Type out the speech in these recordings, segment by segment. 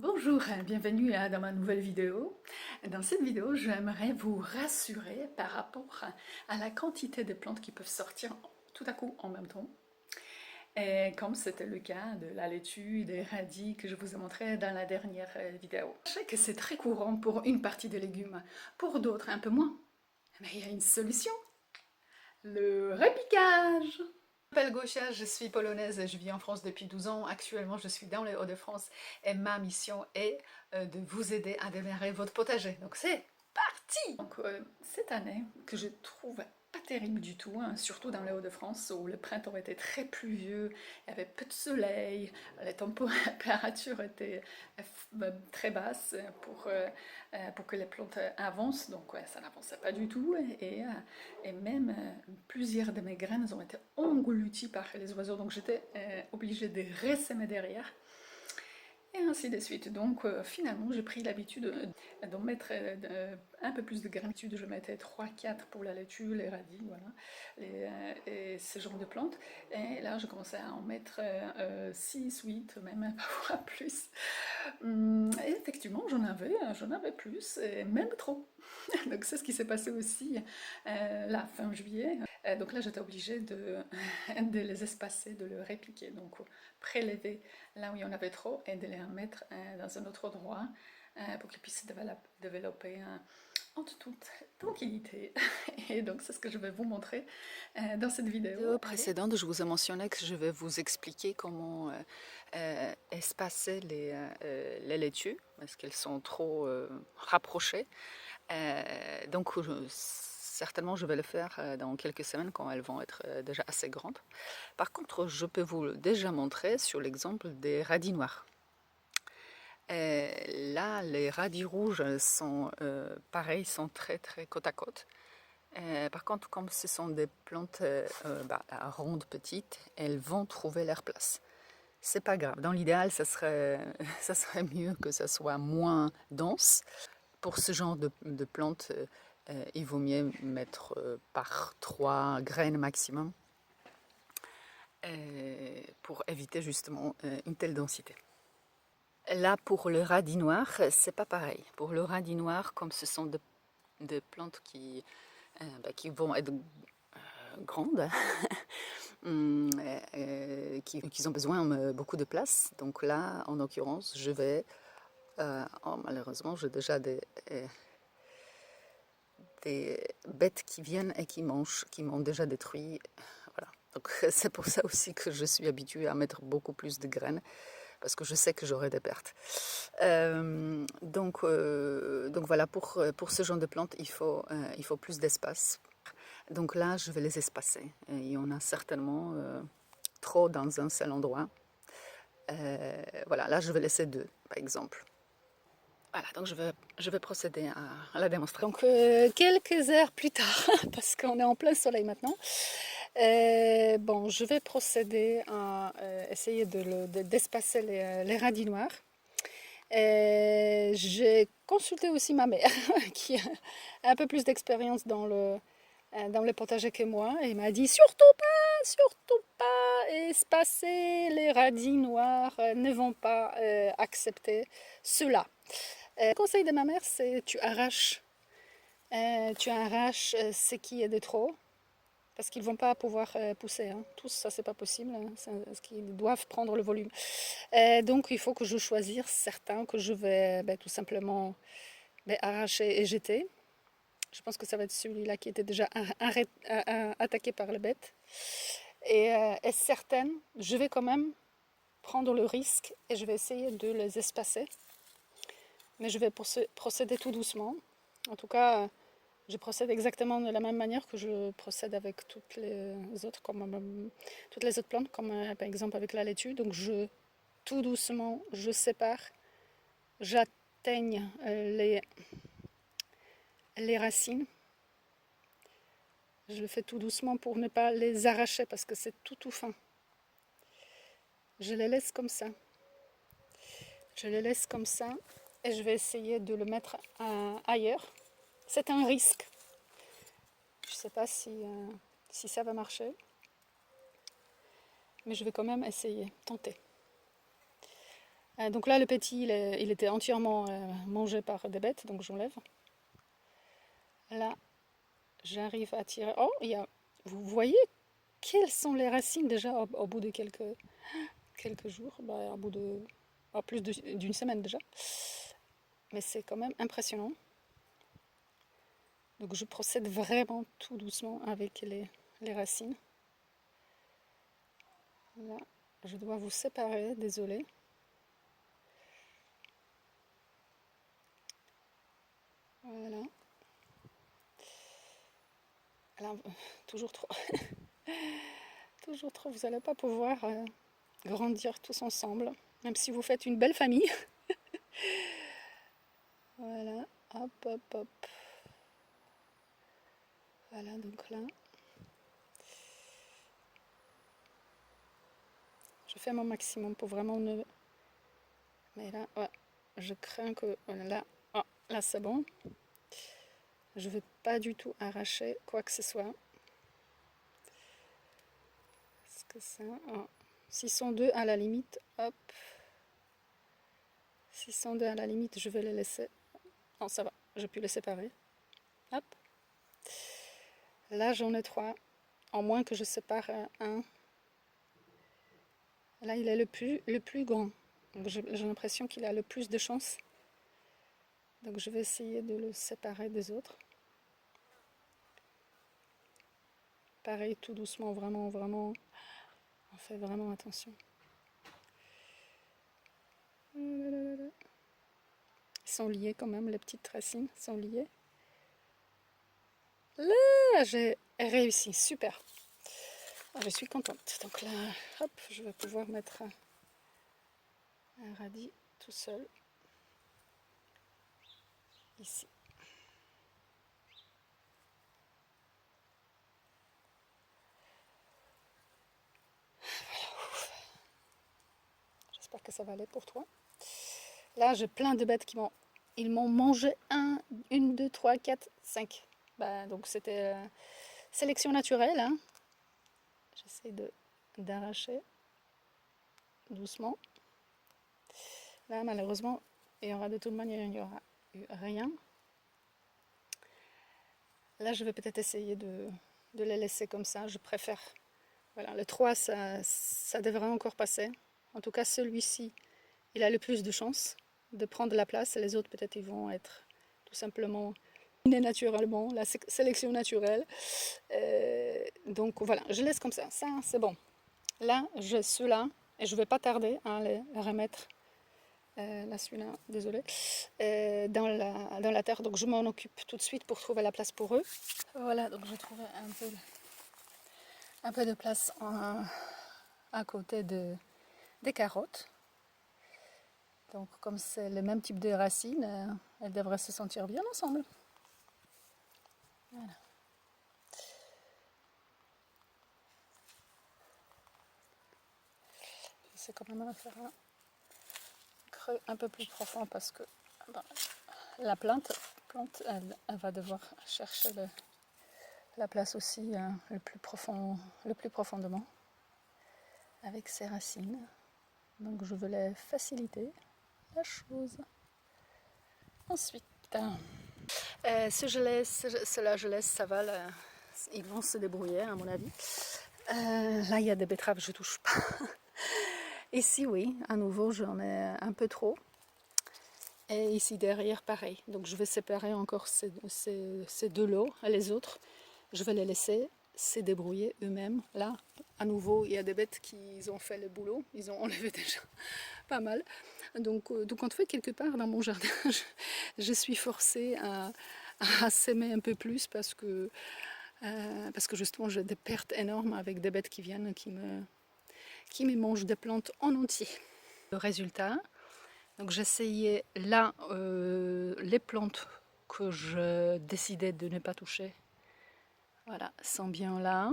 Bonjour, bienvenue dans ma nouvelle vidéo. Dans cette vidéo, j'aimerais vous rassurer par rapport à la quantité de plantes qui peuvent sortir tout à coup en même temps. Et comme c'était le cas de la laitue, des radis que je vous ai montré dans la dernière vidéo. Je sais que c'est très courant pour une partie des légumes, pour d'autres un peu moins. Mais il y a une solution, le repiquage. Je m'appelle Gosia, je suis polonaise, je vis en France depuis 12 ans. Actuellement, je suis dans les Hauts-de-France et ma mission est de vous aider à démarrer votre potager. Donc c'est parti! Donc cette année, que je trouve pas terrible du tout, hein, surtout dans les Hauts-de-France où le printemps était très pluvieux, il y avait peu de soleil, les températures étaient très basses pour que les plantes avancent. Donc ouais, ça n'avançait pas du tout et même plusieurs de mes graines ont été englouties par les oiseaux, donc j'étais obligée de ressemer derrière. Et ainsi de suite. Donc finalement, j'ai pris l'habitude d'en mettre un peu plus de graines. Je mettais 3-4 pour la laitue, les radis, voilà, et ce genre de plantes. Et là, je commençais à en mettre 6, 8, même parfois plus. Et effectivement, j'en avais plus, et même trop. Donc c'est ce qui s'est passé aussi la fin juillet. Donc là, j'étais obligée de les espacer, de les répiquer. Donc prélever là où il y en avait trop et de les remettre dans un autre endroit pour qu'ils puissent développer en toute tranquillité. Et donc c'est ce que je vais vous montrer dans cette vidéo. Vidéo précédente, je vous ai mentionné que je vais vous expliquer comment espacer les laitues parce qu'elles sont trop rapprochées. Certainement, je vais le faire dans quelques semaines quand elles vont être déjà assez grandes. Par contre, je peux vous déjà montrer sur l'exemple des radis noirs. Là, les radis rouges sont pareils, sont très très côte à côte. Par contre, comme ce sont des plantes rondes, petites, elles vont trouver leur place. C'est pas grave. Dans l'idéal, ça serait mieux que ça soit moins dense. Pour ce genre de plantes, il vaut mieux mettre par 3 graines maximum pour éviter justement une telle densité. Là, pour le radis noir, c'est pas pareil. Pour le radis noir, comme ce sont des plantes qui vont être grandes, qui ont besoin de beaucoup de place. Donc là, en l'occurrence, je vais... malheureusement, j'ai déjà des bêtes qui viennent et qui mangent, qui m'ont déjà détruit. Voilà. Donc c'est pour ça aussi que je suis habituée à mettre beaucoup plus de graines, parce que je sais que j'aurai des pertes. Donc voilà, pour ce genre de plantes, il faut plus d'espace. Donc là, je vais les espacer. Et il y en a certainement trop dans un seul endroit. Voilà, là, je vais laisser 2, par exemple. Voilà, donc je vais procéder à la démonstration. Donc, quelques heures plus tard, parce qu'on est en plein soleil maintenant, bon, je vais procéder à essayer d'espacer les radis noirs. J'ai consulté aussi ma mère, qui a un peu plus d'expérience dans le potager que moi, et il m'a dit surtout pas espacer les radis noirs, ne vont pas accepter cela. Le conseil de ma mère, c'est tu arraches ce qui est de trop, parce qu'ils ne vont pas pouvoir pousser. Hein. Tous, ça, c'est pas possible, hein. Parce qu'ils doivent prendre le volume. Donc, il faut que je choisisse certains que je vais tout simplement arracher et jeter. Je pense que ça va être celui-là qui était déjà attaqué par les bêtes. Et certaines, je vais quand même prendre le risque et je vais essayer de les espacer. Mais je vais procéder tout doucement. En tout cas, je procède exactement de la même manière que je procède avec toutes les autres plantes, comme par exemple avec la laitue. Donc tout doucement, je sépare, j'atteigne les racines. Je le fais tout doucement pour ne pas les arracher parce que c'est tout fin. Je les laisse comme ça. Je les laisse comme ça et je vais essayer de le mettre ailleurs. C'est un risque. Je ne sais pas si ça va marcher, mais je vais quand même essayer, tenter. Donc là, le petit, il était entièrement mangé par des bêtes, donc j'enlève. Là, j'arrive à tirer. Oh, vous voyez quelles sont les racines déjà au bout de quelques jours, au bout de plus d'une semaine déjà. Mais c'est quand même impressionnant. Donc je procède vraiment tout doucement avec les racines. Là, je dois vous séparer, désolé. Voilà. Là, toujours trop. Toujours trop, vous n'allez pas pouvoir grandir tous ensemble, même si vous faites une belle famille. Voilà, hop, hop, hop. Voilà, donc là, je fais mon maximum pour vraiment ne... Mais là, ouais, je crains que... Voilà, là, oh, là c'est bon. Je ne veux pas du tout arracher quoi que ce soit. Parce que ça... Oh. 602 à la limite, hop. 602 à la limite, je vais les laisser. Non, ça va, je peux les séparer. Hop. Là, j'en ai 3. En moins que je sépare un. Là, il est le plus grand. J'ai l'impression qu'il a le plus de chance. Donc, je vais essayer de le séparer des autres. Pareil, tout doucement, vraiment, vraiment. On fait vraiment attention. Ils sont liés quand même, les petites racines sont liées. Là, j'ai réussi, super. Je suis contente. Donc là, hop, je vais pouvoir mettre un radis tout seul. Ici. J'espère que ça va aller pour toi. Là, j'ai plein de bêtes ils m'ont mangé 1, 2, 3, 4, 5. Donc c'était sélection naturelle. Hein. J'essaie d'arracher doucement. Là, malheureusement, il y aura de toute manière, il n'y aura eu rien. Là, je vais peut-être essayer de les laisser comme ça. Je préfère. Voilà, le 3, ça devrait encore passer. En tout cas, celui-ci, il a le plus de chances de prendre la place. Les autres, peut-être, ils vont être tout simplement nés naturellement, la sélection naturelle. Donc voilà, je laisse comme ça. Ça, c'est bon. Là, je suis là et je ne vais pas tarder à les remettre. Là, celui-là, désolé, dans la terre. Donc je m'en occupe tout de suite pour trouver la place pour eux. Voilà, donc j'ai trouvé un peu de place à côté des carottes. Donc comme c'est le même type de racines, elles devraient se sentir bien ensemble. Voilà. J'essaie quand même de faire un creux un peu plus profond parce que la plante elle va devoir chercher la place aussi le plus profondément avec ses racines. Donc je voulais faciliter la chose. Ensuite, ceux-là je laisse, ça va, là, ils vont se débrouiller à mon avis. Là il y a des betteraves, je touche pas. Ici oui, à nouveau j'en ai un peu trop. Et ici derrière pareil. Donc je vais séparer encore ces deux lots, les autres. Je vais les laisser se débrouiller eux-mêmes. Là, à nouveau, il y a des bêtes qui ont fait le boulot. Ils ont enlevé déjà pas mal. Donc en fait, quelque part dans mon jardin, je suis forcée à s'aimer un peu plus parce que justement j'ai des pertes énormes avec des bêtes qui viennent, qui me mangent des plantes en entier. Le résultat, donc j'essayais là les plantes que je décidais de ne pas toucher. Voilà, sont bien là.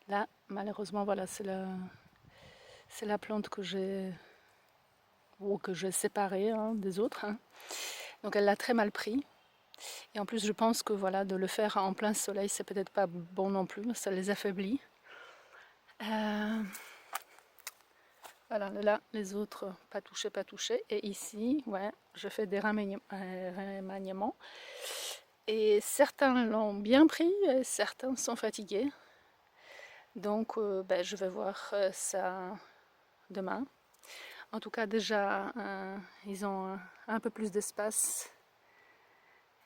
Là, malheureusement, voilà, c'est la plante que j'ai séparée des autres. Hein. Donc elle l'a très mal pris. Et en plus, je pense que voilà, de le faire en plein soleil, c'est peut-être pas bon non plus. Ça les affaiblit. Voilà, là, les autres, pas touché, pas touché. Et ici, ouais, je fais des remaniements. Et certains l'ont bien pris, et certains sont fatigués. Donc, ben, je vais voir ça demain. En tout cas, déjà, ils ont un peu plus d'espace.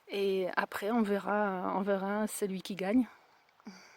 Et après, on verra celui qui gagne.